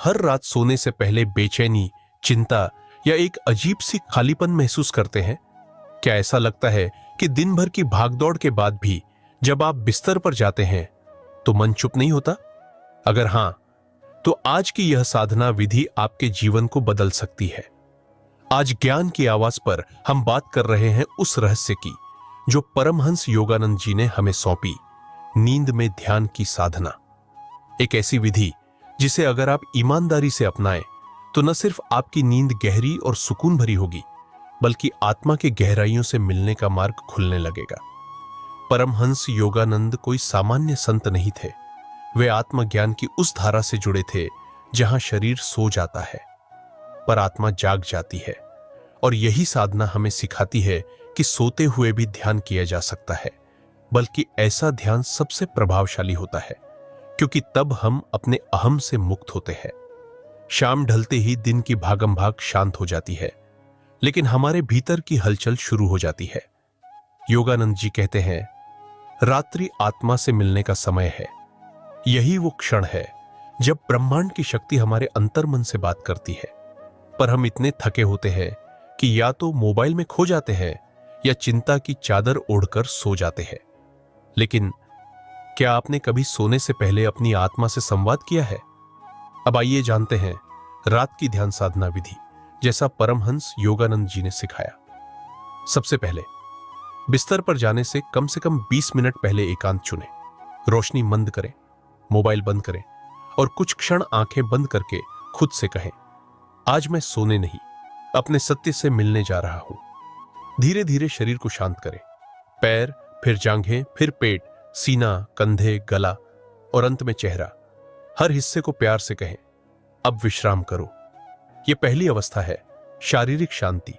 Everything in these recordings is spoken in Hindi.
हर रात सोने से पहले बेचैनी, चिंता या एक अजीब सी खालीपन महसूस करते हैं? क्या ऐसा लगता है कि दिन भर की भागदौड़ के बाद भी जब आप बिस्तर पर जाते हैं तो मन चुप नहीं होता? अगर हां, तो आज की यह साधना विधि आपके जीवन को बदल सकती है। आज ज्ञान की आवाज पर हम बात कर रहे हैं उस रहस्य की जो परमहंस योगानंद जी ने हमें सौंपी, नींद में ध्यान की साधना। एक ऐसी विधि जिसे अगर आप ईमानदारी से अपनाएं तो न सिर्फ आपकी नींद गहरी और सुकून भरी होगी, बल्कि आत्मा के गहराइयों से मिलने का मार्ग खुलने लगेगा। परमहंस योगानंद कोई सामान्य संत नहीं थे। वे आत्मज्ञान की उस धारा से जुड़े थे जहां शरीर सो जाता है पर आत्मा जाग जाती है। और यही साधना हमें सिखाती है कि सोते हुए भी ध्यान किया जा सकता है, बल्कि ऐसा ध्यान सबसे प्रभावशाली होता है क्योंकि तब हम अपने अहम से मुक्त होते हैं। शाम ढलते ही दिन की भागम भाग शांत हो जाती है, लेकिन हमारे भीतर की हलचल शुरू हो जाती है। योगानंद जी कहते हैं, रात्रि आत्मा से मिलने का समय है। यही वो क्षण है जब ब्रह्मांड की शक्ति हमारे अंतर्मन से बात करती है। पर हम इतने थके होते हैं कि या तो मोबाइल में खो जाते हैं या चिंता की चादर ओढ़कर सो जाते हैं। लेकिन क्या आपने कभी सोने से पहले अपनी आत्मा से संवाद किया है? अब आइए जानते हैं रात की ध्यान साधना विधि जैसा परमहंस योगानंद जी ने सिखाया। सबसे पहले बिस्तर पर जाने से कम 20 मिनट पहले एकांत चुनें। रोशनी मंद करें, मोबाइल बंद करें और कुछ क्षण आंखें बंद करके खुद से कहें, आज मैं सोने नहीं, अपने सत्य से मिलने जा रहा हूं। धीरे धीरे शरीर को शांत करें। पैर, फिर जांघें, फिर पेट, सीना, कंधे, गला और अंत में चेहरा। हर हिस्से को प्यार से कहें, अब विश्राम करो। यह पहली अवस्था है, शारीरिक शांति।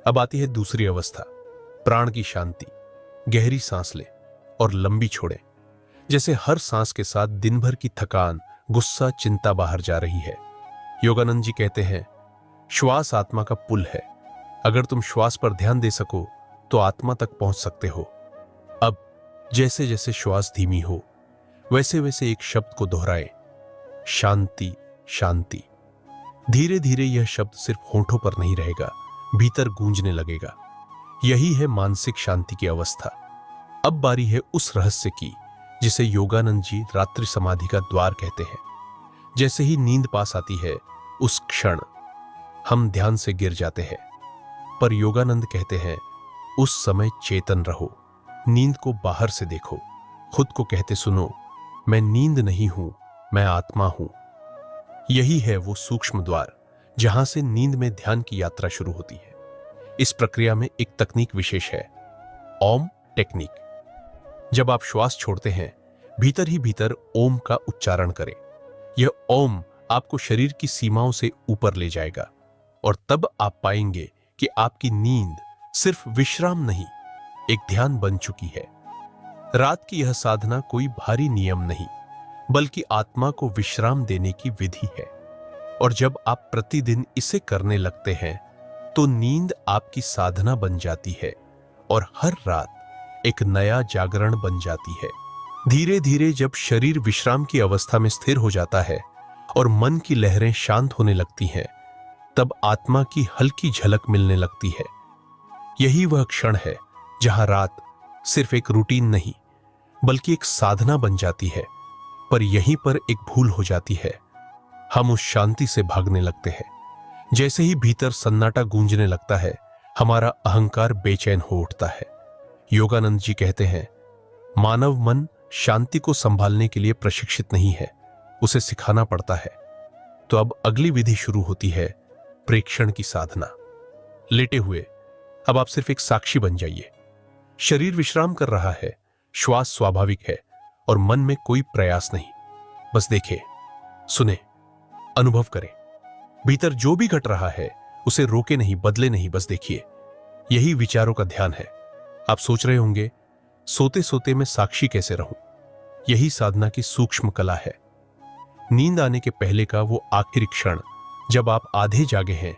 अब आती है दूसरी अवस्था, प्राण की शांति। गहरी सांस लें और लंबी छोड़ें, जैसे हर सांस के साथ दिन भर की थकान, गुस्सा, चिंता बाहर जा रही है। योगानंद जी कहते हैं, श्वास आत्मा का पुल है। अगर तुम श्वास पर ध्यान दे सको तो आत्मा तक पहुंच सकते हो। अब जैसे जैसे श्वास धीमी हो, वैसे वैसे एक शब्द को दोहराएं, शांति, शांति। धीरे धीरे यह शब्द सिर्फ होंठों पर नहीं रहेगा, भीतर गूंजने लगेगा। यही है मानसिक शांति की अवस्था। अब बारी है उस रहस्य की जिसे योगानंद जी रात्रि समाधि का द्वार कहते हैं। जैसे ही नींद पास आती है, उस क्षण हम ध्यान से गिर जाते हैं। पर योगानंद कहते हैं, उस समय चेतन रहो, नींद को बाहर से देखो, खुद को कहते सुनो, मैं नींद नहीं हूं, मैं आत्मा हूं। यही है वो सूक्ष्म द्वार जहां से नींद में ध्यान की यात्रा शुरू होती है। इस प्रक्रिया में एक तकनीक विशेष है, ओम टेक्निक। जब आप श्वास छोड़ते हैं, भीतर ही भीतर ओम का उच्चारण करें। यह ओम आपको शरीर की सीमाओं से ऊपर ले जाएगा और तब आप पाएंगे कि आपकी नींद सिर्फ विश्राम नहीं, एक ध्यान बन चुकी है। रात की यह साधना कोई भारी नियम नहीं, बल्कि आत्मा को विश्राम देने की विधि है। और जब आप प्रतिदिन इसे करने लगते हैं तो नींद आपकी साधना बन जाती है और हर रात एक नया जागरण बन जाती है। धीरे धीरे जब शरीर विश्राम की अवस्था में स्थिर हो जाता है और मन की लहरें शांत होने लगती हैं, तब आत्मा की हल्की झलक मिलने लगती है। यही वह क्षण है जहां रात सिर्फ एक रूटीन नहीं, बल्कि एक साधना बन जाती है। पर यहीं पर एक भूल हो जाती है, हम उस शांति से भागने लगते हैं। जैसे ही भीतर सन्नाटा गूंजने लगता है, हमारा अहंकार बेचैन हो उठता है। योगानंद जी कहते हैं, मानव मन शांति को संभालने के लिए प्रशिक्षित नहीं है, उसे सिखाना पड़ता है। तो अब अगली विधि शुरू होती है, प्रेक्षण की साधना। लेटे हुए अब आप सिर्फ एक साक्षी बन जाइए। शरीर विश्राम कर रहा है, श्वास स्वाभाविक है और मन में कोई प्रयास नहीं। बस देखें, सुने, अनुभव करें। भीतर जो भी घट रहा है उसे रोके नहीं, बदले नहीं, बस देखिए। यही विचारों का ध्यान है। आप सोच रहे होंगे, सोते सोते मैं साक्षी कैसे रहूं? यही साधना की सूक्ष्म कला है। नींद आने के पहले का वो आखिरी क्षण जब आप आधे जागे हैं,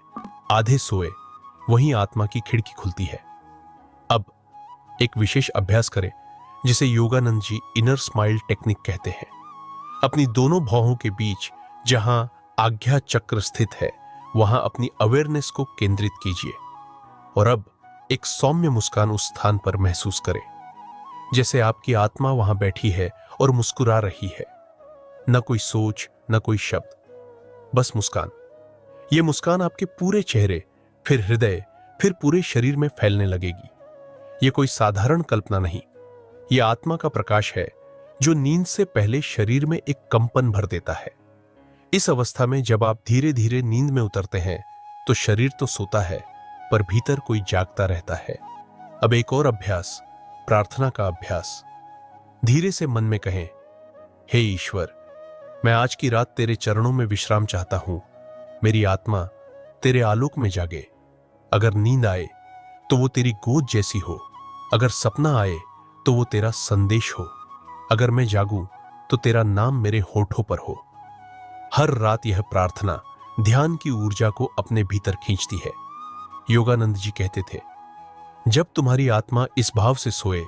आधे सोए, वहीं आत्मा की खिड़की खुलती है। अब एक विशेष अभ्यास करें जिसे Yogananda ji inner smile technique कहते हैं। अपनी दोनों भौहों के बीच जहां आज्ञा चक्र स्थित है, वहां अपनी अवेयरनेस को केंद्रित कीजिए और अब एक सौम्य मुस्कान उस स्थान पर महसूस करें, जैसे आपकी आत्मा वहां बैठी है और मुस्कुरा रही है। न कोई सोच, न कोई शब्द, बस मुस्कान। यह मुस्कान आपके पूरे चेहरे, फिर हृदय, फिर पूरे शरीर में फैलने लगेगी। यह कोई साधारण कल्पना नहीं, यह आत्मा का प्रकाश है जो नींद से पहले शरीर में एक कंपन भर देता है। इस अवस्था में जब आप धीरे धीरे नींद में उतरते हैं तो शरीर तो सोता है पर भीतर कोई जागता रहता है। अब एक और अभ्यास, प्रार्थना का अभ्यास। धीरे से मन में कहें, हे ईश्वर, मैं आज की रात तेरे चरणों में विश्राम चाहता हूं। मेरी आत्मा तेरे आलोक में जागे। अगर नींद आए तो वो तेरी गोद जैसी हो, अगर सपना आए तो वो तेरा संदेश हो, अगर मैं जागूं तो तेरा नाम मेरे होठों पर हो। हर रात यह प्रार्थना ध्यान की ऊर्जा को अपने भीतर खींचती है। योगानंद जी कहते थे, जब तुम्हारी आत्मा इस भाव से सोए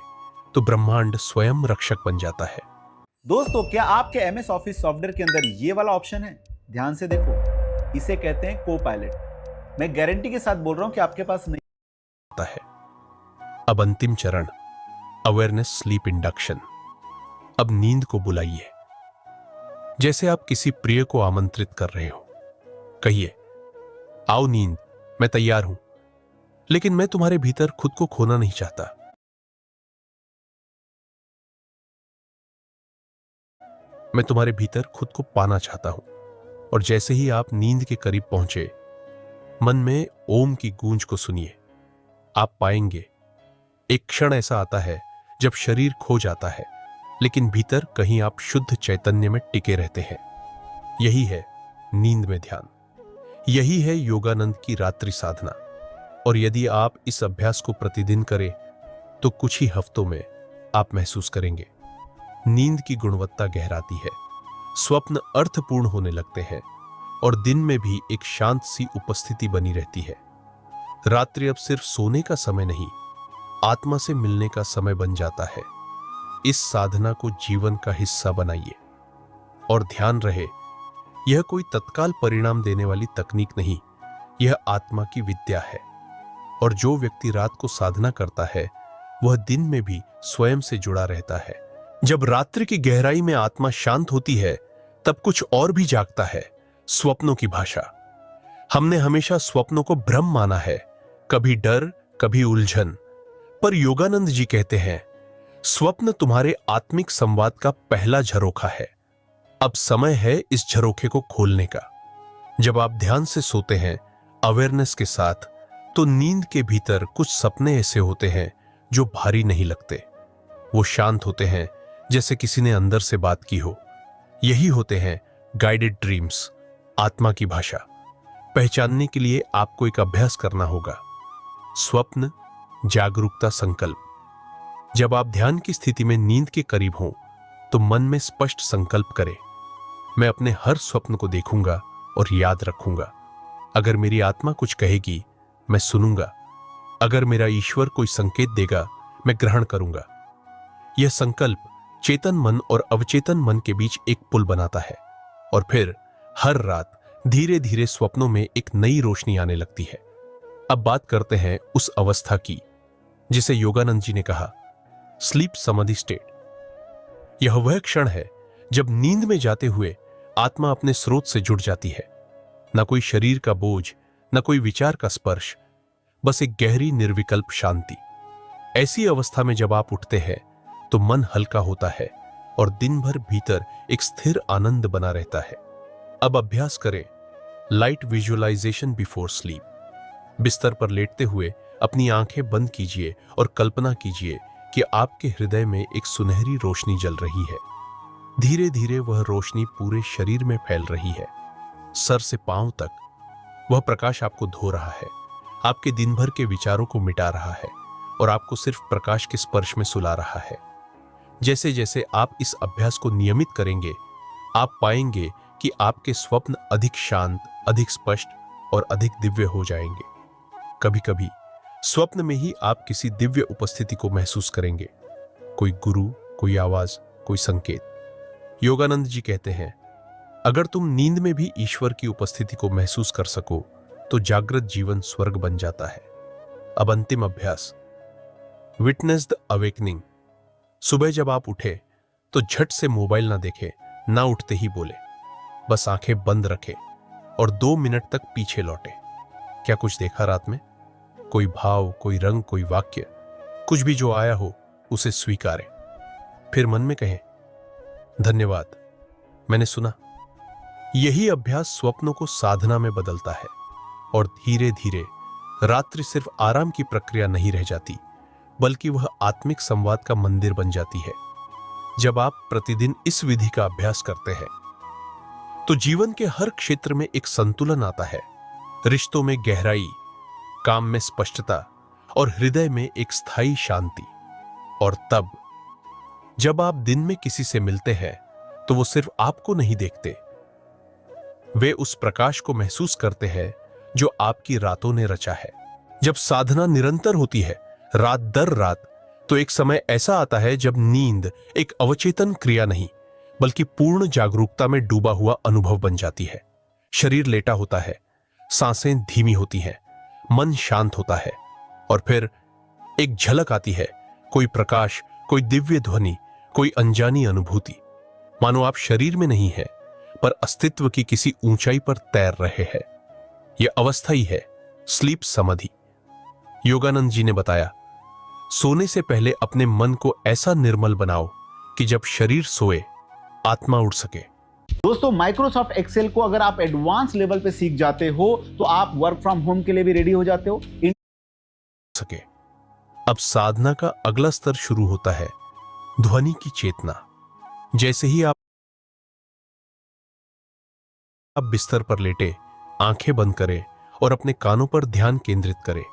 तो ब्रह्मांड स्वयं रक्षक बन जाता है। दोस्तों, क्या आपके एमएस ऑफिस सॉफ्टवेयर के अंदर ये वाला ऑप्शन है? ध्यान से देखो, इसे कहते हैं को पायलट। मैं गारंटी के साथ बोल रहा हूं कि आपके पास नहीं होता है। अब अंतिम चरण, अवेयरनेस स्लीप इंडक्शन। अब नींद को बुलाइए, जैसे आप किसी प्रिय को आमंत्रित कर रहे हो। कहिए, आओ नींद, मैं तैयार हूं, लेकिन मैं तुम्हारे भीतर खुद को खोना नहीं चाहता। मैं तुम्हारे भीतर खुद को पाना चाहता हूं। और जैसे ही आप नींद के करीब पहुंचे, मन में ओम की गूंज को सुनिए। आप पाएंगे एक क्षण ऐसा आता है जब शरीर खो जाता है, लेकिन भीतर कहीं आप शुद्ध चैतन्य में टिके रहते हैं। यही है नींद में ध्यान, यही है योगानंद की रात्रि साधना। और यदि आप इस अभ्यास को प्रतिदिन करें तो कुछ ही हफ्तों में आप महसूस करेंगे नींद की गुणवत्ता गहराती है, स्वप्न अर्थपूर्ण होने लगते हैं और दिन में भी एक शांत सी उपस्थिति बनी रहती है। रात्रि अब सिर्फ सोने का समय नहीं, आत्मा से मिलने का समय बन जाता है। इस साधना को जीवन का हिस्सा बनाइए और ध्यान रहे, यह कोई तत्काल परिणाम देने वाली तकनीक नहीं, यह आत्मा की विद्या है। और जो व्यक्ति रात को साधना करता है वह दिन में भी स्वयं से जुड़ा रहता है। जब रात्रि की गहराई में आत्मा शांत होती है तब कुछ और भी जागता है, स्वप्नों की भाषा। हमने हमेशा स्वप्नों को भ्रम माना है, कभी डर, कभी उलझन। पर योगानंद जी कहते हैं, स्वप्न तुम्हारे आत्मिक संवाद का पहला झरोखा है। अब समय है इस झरोखे को खोलने का। जब आप ध्यान से सोते हैं अवेयरनेस के साथ, तो नींद के भीतर कुछ सपने ऐसे होते हैं जो भारी नहीं लगते। वो शांत होते हैं जैसे किसी ने अंदर से बात की हो। यही होते हैं गाइडेड ड्रीम्स, आत्मा की भाषा। पहचानने के लिए आपको एक अभ्यास करना होगा, स्वप्न जागरूकता संकल्प। जब आप ध्यान की स्थिति में नींद के करीब हों तो मन में स्पष्ट संकल्प करें, मैं अपने हर स्वप्न को देखूंगा और याद रखूंगा। अगर मेरी आत्मा कुछ कहेगी मैं सुनूंगा, अगर मेरा ईश्वर कोई संकेत देगा मैं ग्रहण करूंगा। यह संकल्प चेतन मन और अवचेतन मन के बीच एक पुल बनाता है और फिर हर रात धीरे धीरे स्वप्नों में एक नई रोशनी आने लगती है। अब बात करते हैं उस अवस्था की जिसे योगानंद जी ने कहा स्लीप समाधि स्टेट। यह वह क्षण है जब नींद में जाते हुए आत्मा अपने स्रोत से जुड़ जाती है। न कोई शरीर का बोझ, न कोई विचार का स्पर्श, बस एक गहरी निर्विकल्प शांति। ऐसी अवस्था में जब आप उठते हैं तो मन हल्का होता है और दिन भर भीतर एक स्थिर आनंद बना रहता है। अब अभ्यास करें लाइट विजुअलाइजेशन बिफोर स्लीप। बिस्तर पर लेटते हुए अपनी आंखें बंद कीजिए और कल्पना कीजिए कि आपके हृदय में एक सुनहरी रोशनी जल रही है। धीरे धीरे वह रोशनी पूरे शरीर में फैल रही है, सर से पांव तक। वह प्रकाश आपको धो रहा है, आपके दिन भर के विचारों को मिटा रहा है और आपको सिर्फ प्रकाश के स्पर्श में सुला रहा है। जैसे जैसे आप इस अभ्यास को नियमित करेंगे, आप पाएंगे कि आपके स्वप्न अधिक शांत, अधिक स्पष्ट और अधिक दिव्य हो जाएंगे। कभी कभी स्वप्न में ही आप किसी दिव्य उपस्थिति को महसूस करेंगे, कोई गुरु, कोई आवाज, कोई संकेत। योगानंद जी कहते हैं, अगर तुम नींद में भी ईश्वर की उपस्थिति को महसूस कर सको तो जागृत जीवन स्वर्ग बन जाता है। अब अंतिम अभ्यास, विटनेस द अवेकनिंग। सुबह जब आप उठे तो झट से मोबाइल ना देखे, ना उठते ही बोले, बस आंखें बंद रखे और 2 मिनट तक पीछे लौटे। क्या कुछ देखा रात में? कोई भाव, कोई रंग, कोई वाक्य, कुछ भी जो आया हो उसे स्वीकारें। फिर मन में कहें, धन्यवाद, मैंने सुना। यही अभ्यास स्वप्नों को साधना में बदलता है और धीरे धीरे रात्रि सिर्फ आराम की प्रक्रिया नहीं रह जाती, बल्कि वह आत्मिक संवाद का मंदिर बन जाती है। जब आप प्रतिदिन इस विधि का अभ्यास करते हैं तो जीवन के हर क्षेत्र में एक संतुलन आता है। रिश्तों में गहराई, काम में स्पष्टता और हृदय में एक स्थायी शांति। और तब जब आप दिन में किसी से मिलते हैं तो वो सिर्फ आपको नहीं देखते, वे उस प्रकाश को महसूस करते हैं जो आपकी रातों ने रचा है। जब साधना निरंतर होती है, रात दर रात, तो एक समय ऐसा आता है जब नींद एक अवचेतन क्रिया नहीं बल्कि पूर्ण जागरूकता में डूबा हुआ अनुभव बन जाती है। शरीर लेटा होता है, सांसें धीमी होती हैं, मन शांत होता है और फिर एक झलक आती है, कोई प्रकाश, कोई दिव्य ध्वनि, कोई अनजानी अनुभूति। मानो आप शरीर में नहीं है पर अस्तित्व की किसी ऊंचाई पर तैर रहे हैं। यह अवस्था ही है स्लीप समाधि। योगानंद जी ने बताया, सोने से पहले अपने मन को ऐसा निर्मल बनाओ कि जब शरीर सोए आत्मा उड़ सके। दोस्तों, माइक्रोसॉफ्ट एक्सेल को अगर आप एडवांस लेवल पे सीख जाते हो तो आप वर्क फ्रॉम होम के लिए भी रेडी हो जाते हो। सके। अब साधना का अगला स्तर शुरू होता है, ध्वनि की चेतना। जैसे ही आप बिस्तर पर लेटे, आंखें बंद करें और अपने कानों पर ध्यान केंद्रित करें।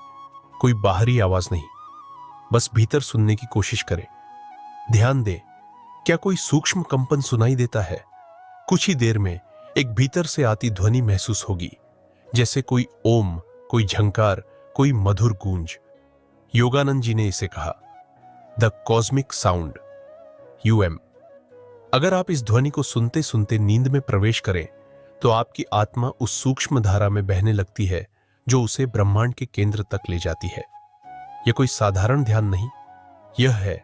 कोई बाहरी आवाज नहीं, बस भीतर सुनने की कोशिश करें। ध्यान दें, क्या कोई सूक्ष्म कंपन सुनाई देता है? कुछ ही देर में एक भीतर से आती ध्वनि महसूस होगी, जैसे कोई ओम, कोई झंकार, कोई मधुर गूंज। योगानंद जी ने इसे कहा द कॉस्मिक साउंड, यूएम। अगर आप इस ध्वनि को सुनते सुनते नींद में प्रवेश करें तो आपकी आत्मा उस सूक्ष्म धारा में बहने लगती है जो उसे ब्रह्मांड के केंद्र तक ले जाती है। यह कोई साधारण ध्यान नहीं, यह है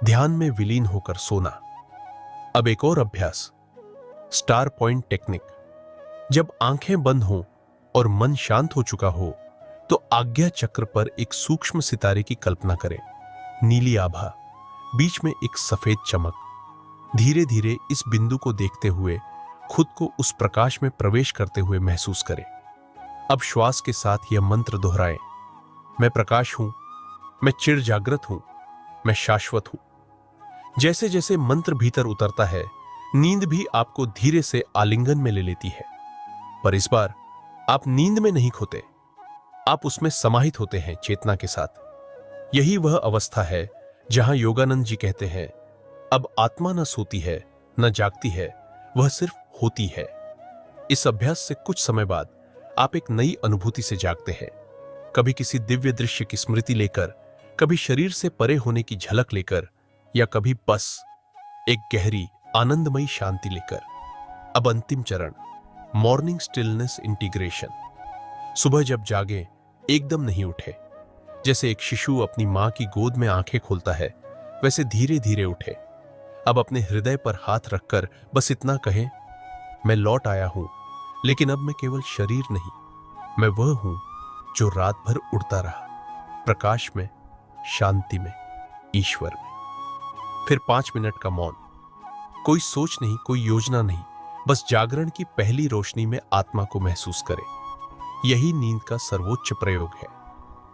ध्यान में विलीन होकर सोना। अब एक और अभ्यास, स्टार पॉइंट टेक्निक। जब आंखें बंद हों और मन शांत हो चुका हो तो आज्ञा चक्र पर एक सूक्ष्म सितारे की कल्पना करें। नीली आभा, बीच में एक सफेद चमक। धीरे धीरे इस बिंदु को देखते हुए खुद को उस प्रकाश में प्रवेश करते हुए महसूस करें। अब श्वास के साथ यह मंत्र दोहराएं, मैं प्रकाश हूं, मैं चिर जागृत हूं, मैं शाश्वत हूं। जैसे जैसे मंत्र भीतर उतरता है, नींद भी आपको धीरे से आलिंगन में ले लेती है। पर इस बार आप नींद में नहीं खोते, आप उसमें समाहित होते हैं चेतना के साथ। यही वह अवस्था है जहां योगानंद जी कहते हैं, अब आत्मा न सोती है न जागती है, वह सिर्फ होती है। इस अभ्यास से कुछ समय बाद आप एक नई अनुभूति से जागते हैं, कभी किसी दिव्य दृश्य की स्मृति लेकर, कभी शरीर से परे होने की झलक लेकर, या कभी बस एक गहरी आनंदमयी शांति लेकर। अब अंतिम चरण, मॉर्निंग स्टिलनेस इंटीग्रेशन। सुबह जब जागे एकदम नहीं उठे, जैसे एक शिशु अपनी मां की गोद में आंखें खोलता है, वैसे धीरे धीरे उठे। अब अपने हृदय पर हाथ रखकर बस इतना कहें, मैं लौट आया हूं, लेकिन अब मैं केवल शरीर नहीं, मैं वह हूं जो रात भर उड़ता रहा, प्रकाश में, शांति में, ईश्वर में। फिर 5 मिनट का मौन, कोई सोच नहीं, कोई योजना नहीं, बस जागरण की पहली रोशनी में आत्मा को महसूस करें। यही नींद का सर्वोच्च प्रयोग है।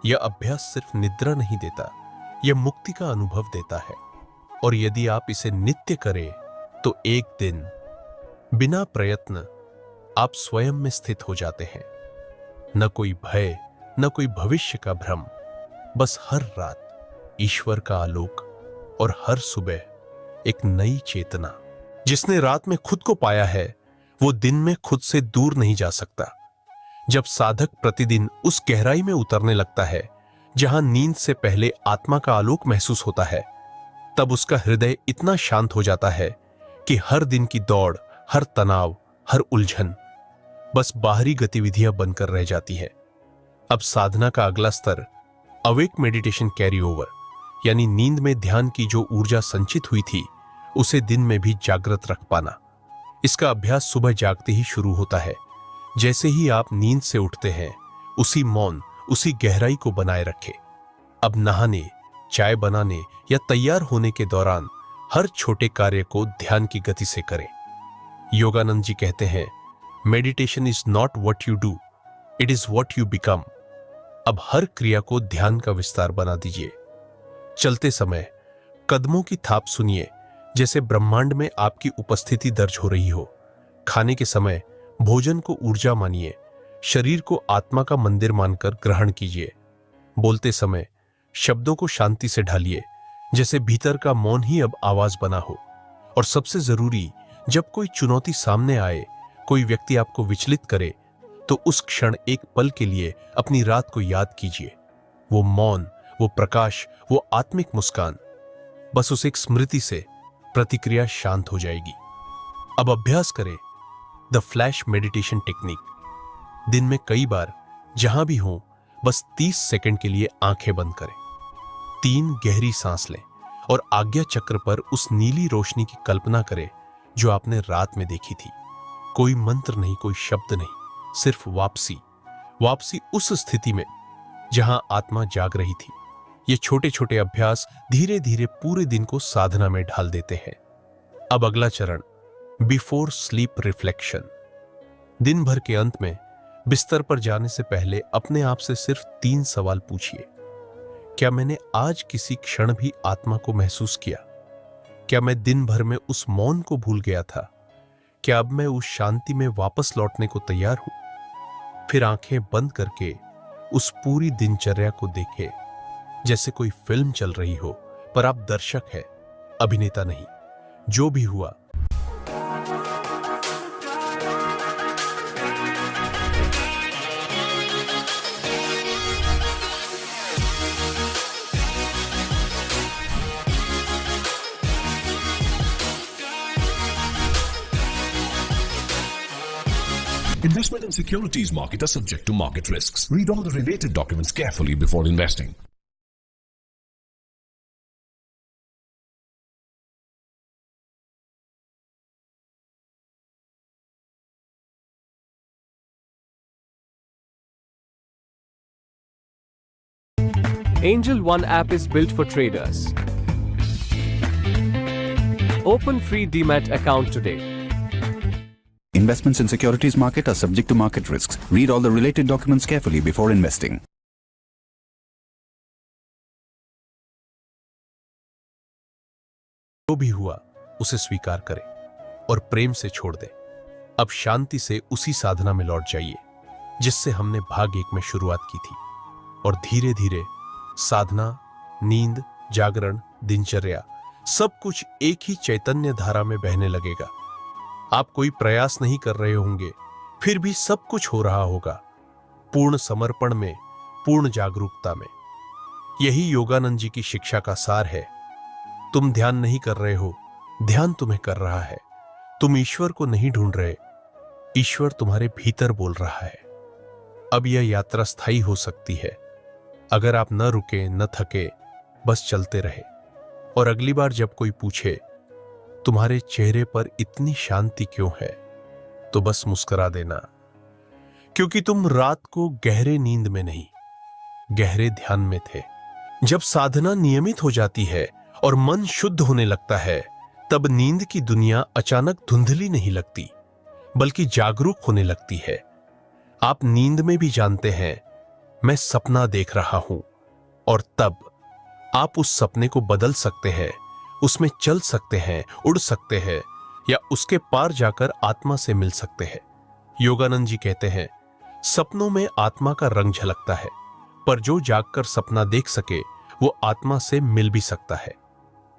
यह अभ्यास सिर्फ निद्रा नहीं देता, यह मुक्ति का अनुभव देता है। और यदि आप इसे नित्य करें तो एक दिन बिना प्रयत्न आप स्वयं में स्थित हो जाते हैं। न कोई भय, न कोई भविष्य का भ्रम, बस हर रात ईश्वर का आलोक और हर सुबह एक नई चेतना। जिसने रात में खुद को पाया है वो दिन में खुद से दूर नहीं जा सकता। जब साधक प्रतिदिन उस गहराई में उतरने लगता है जहां नींद से पहले आत्मा का आलोक महसूस होता है, तब उसका हृदय इतना शांत हो जाता है कि हर दिन की दौड़, हर तनाव, हर उलझन बस बाहरी गतिविधियां बनकर रह जाती है। अब साधना का अगला स्तर अवेक मेडिटेशन कैरी ओवर, यानी नींद में ध्यान की जो ऊर्जा संचित हुई थी उसे दिन में भी जागृत रख पाना। इसका अभ्यास सुबह जागते ही शुरू होता है। जैसे ही आप नींद से उठते हैं, उसी मौन, उसी गहराई को बनाए रखें। अब नहाने, चाय बनाने या तैयार होने के दौरान हर छोटे कार्य को ध्यान की गति से करें। योगानंद जी कहते हैं, meditation is not what you do, it is what you become. अब हर क्रिया को ध्यान का विस्तार बना दीजिए। चलते समय कदमों की थाप सुनिए, जैसे ब्रह्मांड में आपकी उपस्थिति दर्ज हो रही हो। खाने के समय भोजन को ऊर्जा मानिए, शरीर को आत्मा का मंदिर मानकर ग्रहण कीजिए। बोलते समय शब्दों को शांति से ढालिए, जैसे भीतर का मौन ही अब आवाज बना हो। और सबसे जरूरी, जब कोई चुनौती सामने आए, कोई व्यक्ति आपको विचलित करे, तो उस क्षण एक पल के लिए अपनी रात को याद कीजिए। वो मौन, वो प्रकाश, वो आत्मिक मुस्कान, बस उस एक स्मृति से प्रतिक्रिया शांत हो जाएगी। अब अभ्यास करें द फ्लैश मेडिटेशन टेक्निक। दिन में कई बार जहां भी हो, बस 30 सेकंड के लिए आंखें बंद करें। 3 गहरी सांस लें और आज्ञा चक्र पर उस नीली रोशनी की कल्पना करें जो आपने रात में देखी थी। कोई मंत्र नहीं, कोई शब्द नहीं, सिर्फ वापसी उस स्थिति में जहां आत्मा जाग रही थी। ये छोटे छोटे अभ्यास धीरे धीरे पूरे दिन को साधना में ढाल देते हैं। अब अगला चरण, बिफोर स्लीप रिफ्लेक्शन। दिन भर के अंत में बिस्तर पर जाने से पहले अपने आप से सिर्फ 3 सवाल पूछिए। क्या मैंने आज किसी क्षण भी आत्मा को महसूस किया? क्या मैं दिन भर में उस मौन को भूल गया था? क्या अब मैं उस शांति में वापस लौटने को तैयार हूं? फिर आंखें बंद करके उस पूरी दिनचर्या को देखें, जैसे कोई फिल्म चल रही हो, पर आप दर्शक हैं, अभिनेता नहीं। जो भी हुआ, Investment in securities market are subject to market risks. Read all the related documents carefully before investing. Angel One app is built for traders. Open free Demat account today. Investments in securities market are subject to market risks. Read all the related documents carefully before investing. जो भी हुआ उसे स्वीकार करें और प्रेम से छोड़ दें। अब शांति से उसी साधना में लौट जाइए जिससे हमने भाग 1 में शुरुआत की थी। और धीरे धीरे साधना, नींद, जागरण, दिनचर्या सब कुछ एक ही चैतन्य धारा में बहने लगेगा। आप कोई प्रयास नहीं कर रहे होंगे, फिर भी सब कुछ हो रहा होगा, पूर्ण समर्पण में, पूर्ण जागरूकता में। यही योगानंद जी की शिक्षा का सार है। तुम ध्यान नहीं कर रहे हो, ध्यान तुम्हें कर रहा है। तुम ईश्वर को नहीं ढूंढ रहे, ईश्वर तुम्हारे भीतर बोल रहा है। अब यह यात्रा स्थायी हो सकती है अगर आप न रुके, न थके, बस चलते रहे। और अगली बार जब कोई पूछे तुम्हारे चेहरे पर इतनी शांति क्यों है, तो बस मुस्कुरा देना, क्योंकि तुम रात को गहरे नींद में नहीं, गहरे ध्यान में थे। जब साधना नियमित हो जाती है और मन शुद्ध होने लगता है, तब नींद की दुनिया अचानक धुंधली नहीं लगती, बल्कि जागरूक होने लगती है। आप नींद में भी जानते हैं, मैं सपना देख रहा हूं, और तब आप उस सपने को बदल सकते हैं, उसमें चल सकते हैं, उड़ सकते हैं, या उसके पार जाकर आत्मा से मिल सकते हैं। योगानंद जी कहते हैं, सपनों में आत्मा का रंग झलकता है, पर जो जागकर सपना देख सके वो आत्मा से मिल भी सकता है।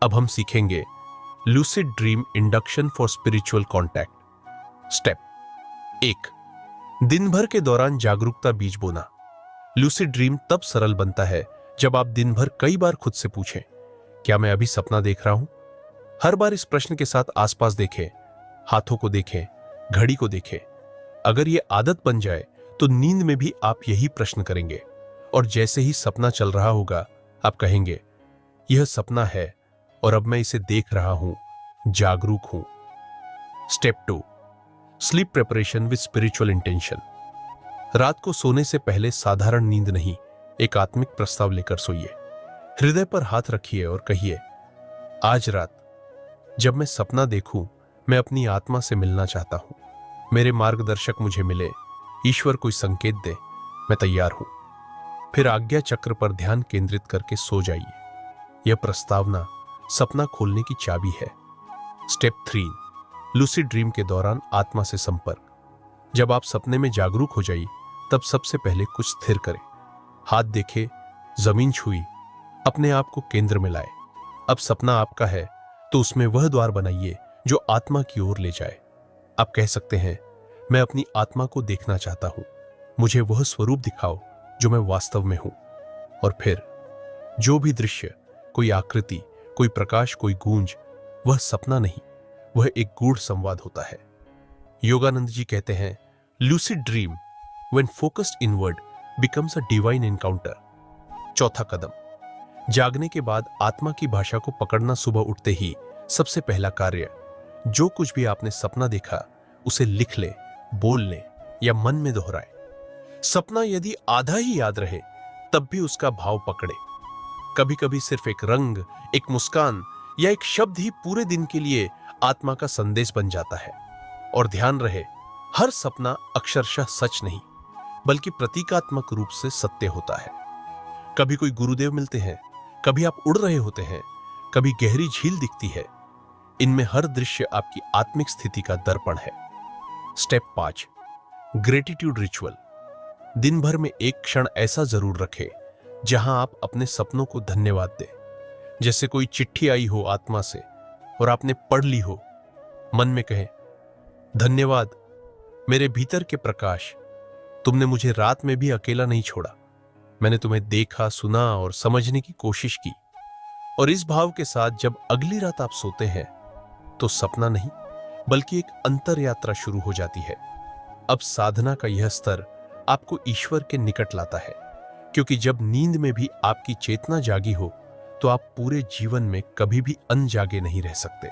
अब हम सीखेंगे lucid dream induction for spiritual contact. Step 1, दिन भर के दौरान जागरूकता बीज बोना। लूसिड ड्रीम तब सरल बनता है जब आप दिन भर कई बार खुद से पूछें, क्या मैं अभी सपना देख रहा हूं? हर बार इस प्रश्न के साथ आसपास देखें, हाथों को देखें, घड़ी को देखें। अगर ये आदत बन जाए तो नींद में भी आप यही प्रश्न करेंगे, और जैसे ही सपना चल रहा होगा आप कहेंगे, यह सपना है और अब मैं इसे देख रहा हूं, जागरूक हूं। Step 2, sleep preparation with spiritual intention. रात को सोने से पहले साधारण नींद नहीं, एक आत्मिक प्रस्ताव लेकर सोइए। हृदय पर हाथ रखिए और कहिए, आज रात जब मैं सपना देखूं, मैं अपनी आत्मा से मिलना चाहता हूं। मेरे मार्गदर्शक मुझे मिले, ईश्वर कोई संकेत दे, मैं तैयार हूं। फिर आज्ञा चक्र पर ध्यान केंद्रित करके सो जाइए। यह प्रस्तावना सपना खोलने की चाबी है। स्टेप 3, लूसिड ड्रीम के दौरान आत्मा से संपर्क। जब आप सपने में जागरूक हो जाइए, तब सबसे पहले कुछ स्थिर करें। हाथ देखे, जमीन छुई, अपने आप को केंद्र में लाए। अब सपना आपका है तो उसमें वह द्वार बनाइए जो आत्मा की ओर ले जाए। आप कह सकते हैं, मैं अपनी आत्मा को देखना चाहता हूं, मुझे वह स्वरूप दिखाओ जो मैं वास्तव में हूं। और फिर जो भी दृश्य, कोई आकृति, कोई प्रकाश, कोई गूंज, वह सपना नहीं, वह एक गूढ़ संवाद होता है। योगानंद जी कहते हैं, lucid dream when focused inward becomes a divine encounter. चौथा कदम, जागने के बाद आत्मा की भाषा को पकड़ना। सुबह उठते ही सबसे पहला कार्य, जो कुछ भी आपने सपना देखा उसे लिख ले, बोल ले या मन में दोहराए। सपना यदि आधा ही याद रहे तब भी उसका भाव पकड़े। कभी कभी सिर्फ एक रंग, एक मुस्कान या एक शब्द ही पूरे दिन के लिए आत्मा का संदेश बन जाता है। और ध्यान रहे, हर सपना अक्षरशः सच नहीं, बल्कि प्रतीकात्मक रूप से सत्य होता है। कभी कोई गुरुदेव मिलते हैं, कभी आप उड़ रहे होते हैं, कभी गहरी झील दिखती है। इनमें हर दृश्य आपकी आत्मिक स्थिति का दर्पण है। Step 5, gratitude ritual. दिन भर में एक क्षण ऐसा जरूर रखें जहां आप अपने सपनों को धन्यवाद दें। जैसे कोई चिट्ठी आई हो आत्मा से और आपने पढ़ ली हो। मन में कहें, धन्यवाद मेरे भीतर के प्रकाश, तुमने मुझे रात में भी अकेला नहीं छोड़ा। मैंने तुम्हें देखा, सुना और समझने की कोशिश की। और इस भाव के साथ जब अगली रात आप सोते हैं तो सपना नहीं, बल्कि एक अंतर यात्रा शुरू हो जाती है। अब साधना का यह स्तर आपको ईश्वर के निकट लाता है, क्योंकि जब नींद में भी आपकी चेतना जागी हो तो आप पूरे जीवन में कभी भी अनजागे नहीं रह सकते।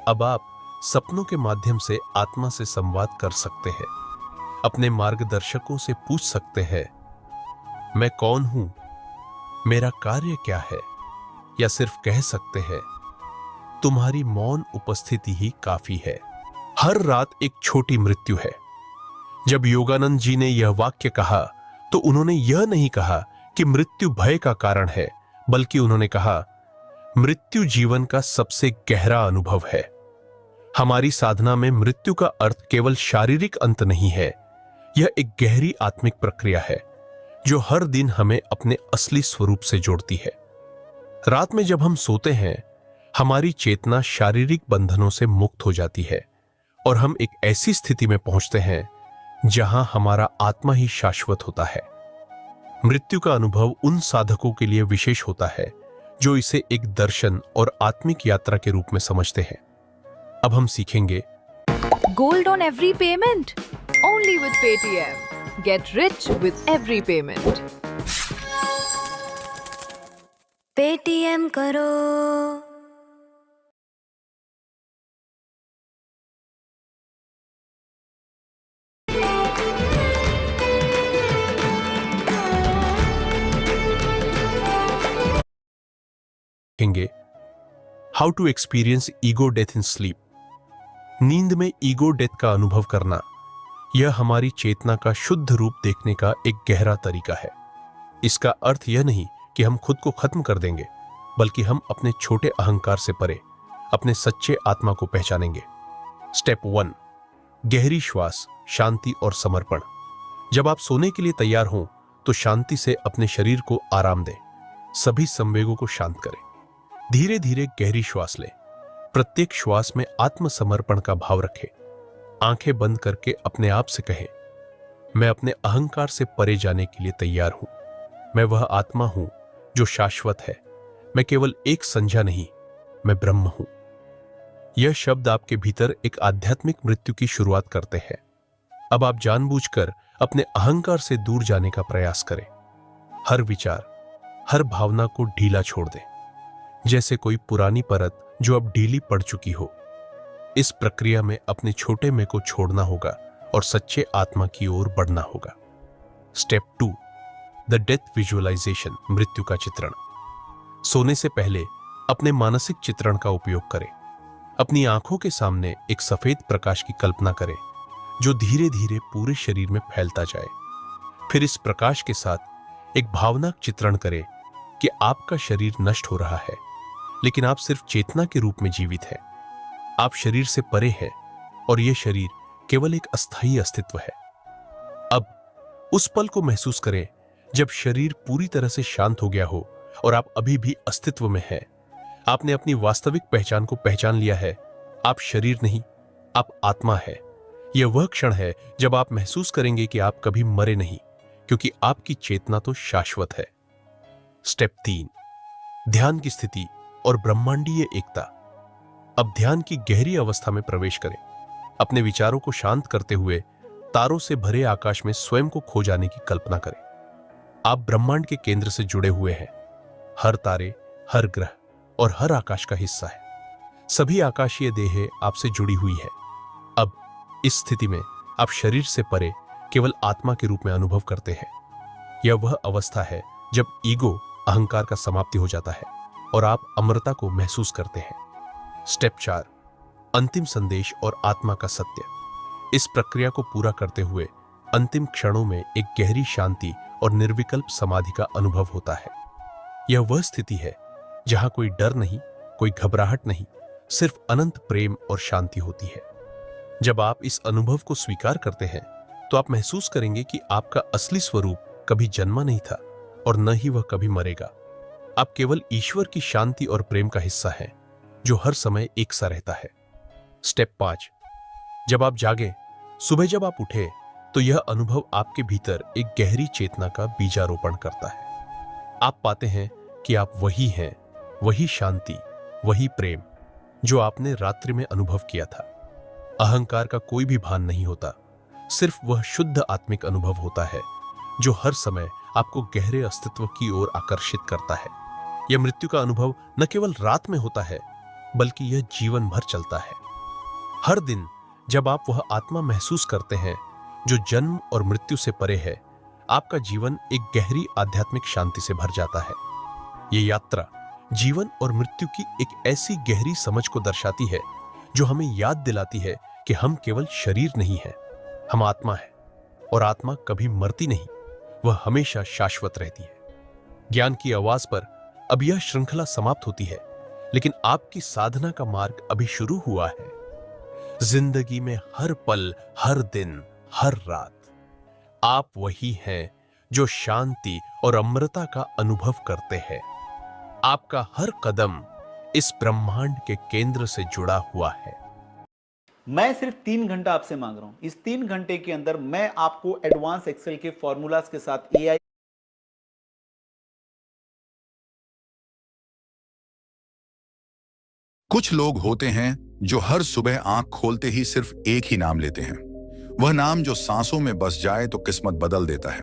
अब आप सपनों के माध्यम से आत्मा से संवाद कर सकते हैं, अपने मार्गदर्शकों से पूछ सकते हैं, मैं कौन हूं, मेरा कार्य क्या है, या सिर्फ कह सकते हैं, तुम्हारी मौन उपस्थिति ही काफी है। हर रात एक छोटी मृत्यु है। जब योगानंद जी ने यह वाक्य कहा तो उन्होंने यह नहीं कहा कि मृत्यु भय का कारण है, बल्कि उन्होंने कहा, मृत्यु जीवन का सबसे गहरा अनुभव है। हमारी साधना में मृत्यु का अर्थ केवल शारीरिक अंत नहीं है, यह एक गहरी आत्मिक प्रक्रिया है जो हर दिन हमें अपने असली स्वरूप से जोड़ती है। रात में जब हम सोते हैं, हमारी चेतना शारीरिक बंधनों से मुक्त हो जाती है और हम एक ऐसी स्थिति में पहुंचते हैं जहां हमारा आत्मा ही शाश्वत होता है। मृत्यु का अनुभव उन साधकों के लिए विशेष होता है जो इसे एक दर्शन और आत्मिक यात्रा के रूप में समझते हैं। अब हम सीखेंगे Gold on every payment. Only with Paytm. Get rich with every payment. Paytm करो। सीखेंगे how to experience ego death in sleep. नींद में ईगो डेथ का अनुभव करना, यह हमारी चेतना का शुद्ध रूप देखने का एक गहरा तरीका है। इसका अर्थ यह नहीं कि हम खुद को खत्म कर देंगे, बल्कि हम अपने छोटे अहंकार से परे अपने सच्चे आत्मा को पहचानेंगे। स्टेप 1, गहरी श्वास, शांति और समर्पण। जब आप सोने के लिए तैयार हों तो शांति से अपने शरीर को आराम दें, सभी संवेगों को शांत करें। धीरे धीरे गहरी श्वास लें। प्रत्येक श्वास में आत्मसमर्पण का भाव रखें। आंखें बंद करके अपने आप से कहें, मैं अपने अहंकार से परे जाने के लिए तैयार हूं। मैं वह आत्मा हूं जो शाश्वत है। मैं केवल एक संज्ञा नहीं, मैं ब्रह्म हूं। यह शब्द आपके भीतर एक आध्यात्मिक मृत्यु की शुरुआत करते हैं। अब आप जानबूझकर अपने अहंकार से दूर जाने का प्रयास करें। हर विचार, हर भावना को ढीला छोड़ दें, जैसे कोई पुरानी परत जो अब ढीली पड़ चुकी हो। इस प्रक्रिया में अपने छोटे मैं को छोड़ना होगा और सच्चे आत्मा की ओर बढ़ना होगा। स्टेप 2, द डेथ विजुअलाइजेशन, मृत्यु का चित्रण। सोने से पहले अपने मानसिक चित्रण का उपयोग करें। अपनी आंखों के सामने एक सफेद प्रकाश की कल्पना करें जो धीरे धीरे पूरे शरीर में फैलता जाए। फिर इस प्रकाश के साथ एक भावनाक चित्रण करें कि आपका शरीर नष्ट हो रहा है, लेकिन आप सिर्फ चेतना के रूप में जीवित हैं। आप शरीर से परे हैं और यह शरीर केवल एक अस्थायी अस्तित्व है। अब उस पल को महसूस करें जब शरीर पूरी तरह से शांत हो गया हो और आप अभी भी अस्तित्व में हैं। आपने अपनी वास्तविक पहचान को पहचान लिया है। आप शरीर नहीं, आप आत्मा है। यह वह क्षण है जब आप महसूस करेंगे कि आप कभी मरे नहीं, क्योंकि आपकी चेतना तो शाश्वत है। स्टेप 3, ध्यान की स्थिति और ब्रह्मांडीय एकता। अब ध्यान की गहरी अवस्था में प्रवेश करें। अपने विचारों को शांत करते हुए तारों से भरे आकाश में स्वयं को खो जाने की कल्पना करें। आप ब्रह्मांड के केंद्र से जुड़े हुए हैं। हर तारे, हर ग्रह और हर आकाश का हिस्सा है। सभी आकाशीय देहें आपसे जुड़ी हुई है। अब इस स्थिति में आप शरीर से परे केवल आत्मा के रूप में अनुभव करते हैं। यह वह अवस्था है जब ईगो, अहंकार का समाप्ति हो जाता है और आप अमरता को महसूस करते हैं। स्टेप 4, अंतिम संदेश और आत्मा का सत्य। इस प्रक्रिया को पूरा करते हुए अंतिम क्षणों में एक गहरी शांति और निर्विकल्प समाधि का अनुभव होता है। यह वह स्थिति है जहां कोई डर नहीं, कोई घबराहट नहीं, सिर्फ अनंत प्रेम और शांति होती है। जब आप इस अनुभव को स्वीकार करते हैं तो आप महसूस करेंगे कि आपका असली स्वरूप कभी जन्मा नहीं था और न ही वह कभी मरेगा। आप केवल ईश्वर की शांति और प्रेम का हिस्सा हैं, जो हर समय एक सा रहता है। स्टेप 5, जब आप जागें, सुबह जब आप उठे, तो यह अनुभव आपके भीतर एक गहरी चेतना का बीजारोपण करता है। आप पाते हैं कि आप वही हैं, वही शांति, वही प्रेम जो आपने रात्रि में अनुभव किया था। अहंकार का कोई भी भान नहीं होता, सिर्फ वह शुद्ध आत्मिक अनुभव होता है जो हर समय आपको गहरे अस्तित्व की ओर आकर्षित करता है। यह मृत्यु का अनुभव न केवल रात में होता है, बल्कि यह जीवन भर चलता है। हर दिन जब आप वह आत्मा महसूस करते हैं जो जन्म और मृत्यु से परे है, आपका जीवन एक गहरी आध्यात्मिक शांति से भर जाता है। यह यात्रा जीवन और मृत्यु की एक ऐसी गहरी समझ को दर्शाती है जो हमें याद दिलाती है कि हम केवल शरीर नहीं हैं, हम आत्मा हैं, और आत्मा कभी मरती नहीं, वह हमेशा शाश्वत रहती है। ज्ञान की आवाज पर अब यह श्रृंखला समाप्त होती है, लेकिन आपकी साधना का मार्ग अभी शुरू हुआ है। जिंदगी में हर पल, हर दिन, हर रात आप वही हैं जो शांति और अमरता का अनुभव करते हैं। आपका हर कदम इस ब्रह्मांड के केंद्र से जुड़ा हुआ है। मैं सिर्फ 3 घंटा आपसे मांग रहा हूं। इस 3 घंटे के अंदर मैं आपको एडवांस एक्सेल के फॉर्मूलाज के साथ एआई कुछ लोग होते हैं जो हर सुबह आंख खोलते ही सिर्फ एक ही नाम लेते हैं। वह नाम जो सांसों में बस जाए तो किस्मत बदल देता है।